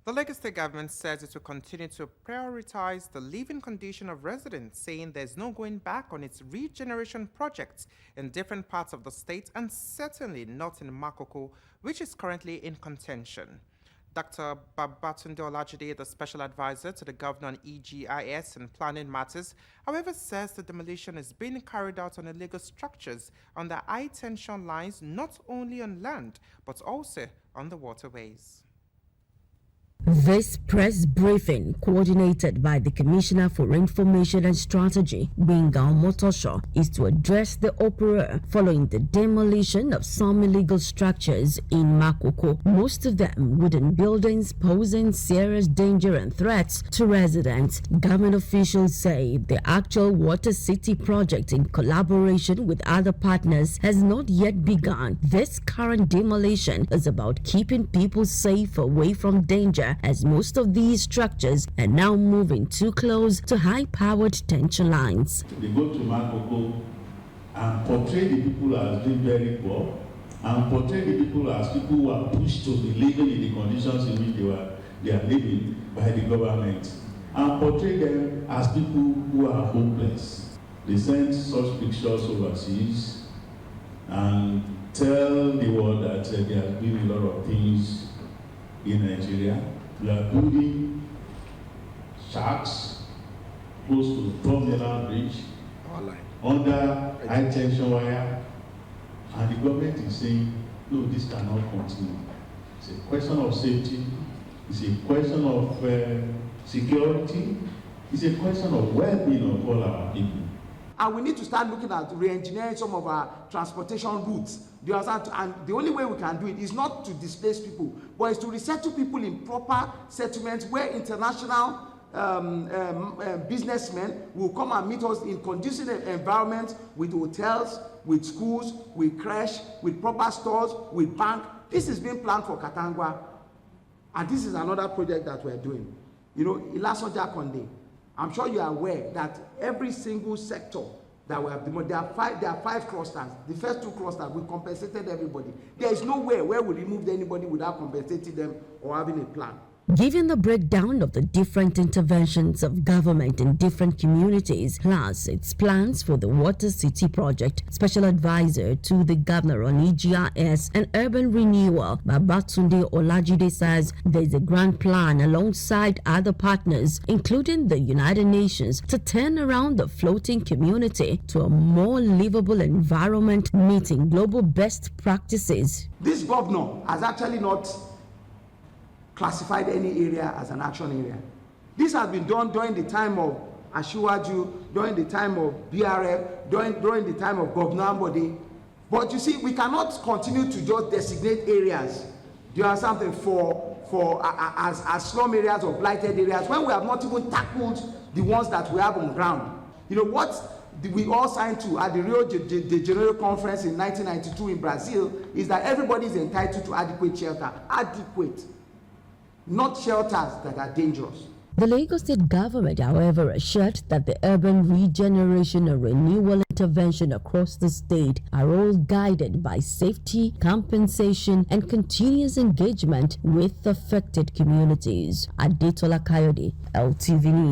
The Lagos State government says it will continue to prioritize the living condition of residents, saying there's no going back on its regeneration projects in different parts of the state and certainly not in Makoko, which is currently in contention. Dr. Babatunde Olajide, the special advisor to the governor on EGIS and planning matters, however, says the demolition is being carried out on illegal structures on the high-tension lines, not only on land, but also on the waterways. This press briefing, coordinated by the Commissioner for Information and Strategy, Benga Motosho, is to address the uproar following the demolition of some illegal structures in Makoko, most of them wooden buildings posing serious danger and threats to residents. Government officials say the actual Water City project, in collaboration with other partners, has not yet begun. This current demolition is about keeping people safe away from danger, as most of these structures are now moving too close to high-powered tension lines. They go to Makoko and portray the people as being very poor, and portray the people as people who are pushed to be living in the conditions in which they are living by the government, and portray them as people who are hopeless. They send such pictures overseas and tell the world that there has been a lot of things in Nigeria. We are building shacks close to the Promenade Bridge under high tension wire, and the government is saying, no, this cannot continue. It's a question of safety, it's a question of security, it's a question of well-being of all our people. And we need to start looking at re-engineering some of our transportation routes. Do you understand? And the only way we can do it is not to displace people, but is to resettle people in proper settlements where international businessmen will come and meet us in conducive environments, with hotels, with schools, with creche, with proper stores, with bank. This is being planned for Katangwa. And this is another project that we're doing. You know, Ilasoja Konde. I'm sure you are aware that every single sector that we have demolished, there are five clusters. The first two clusters, we compensated everybody. There is nowhere where we removed anybody without compensating them or having a plan. Given the breakdown of the different interventions of government in different communities, plus its plans for the Water City project, Special Advisor to the Governor on EGIS and Urban Renewal, Babatunde Olajide, says there is a grand plan alongside other partners, including the United Nations, to turn around the floating community to a more livable environment, meeting global best practices. This governor has actually not classified any area as an action area. This has been done during the time of Ashiwaju, during the time of BRF, during the time of Governor Ambode. But you see, we cannot continue to just designate areas, do you understand, as slum areas or blighted areas, when we have not even tackled the ones that we have on ground. You know what we all signed to at the Rio de Janeiro conference in 1992 in Brazil is that everybody is entitled to adequate shelter. Adequate. Not shelters that are dangerous. The Lagos State government, however, assured that the urban regeneration and renewal intervention across the state are all guided by safety, compensation, and continuous engagement with affected communities. Adetola Kayode, LTV News.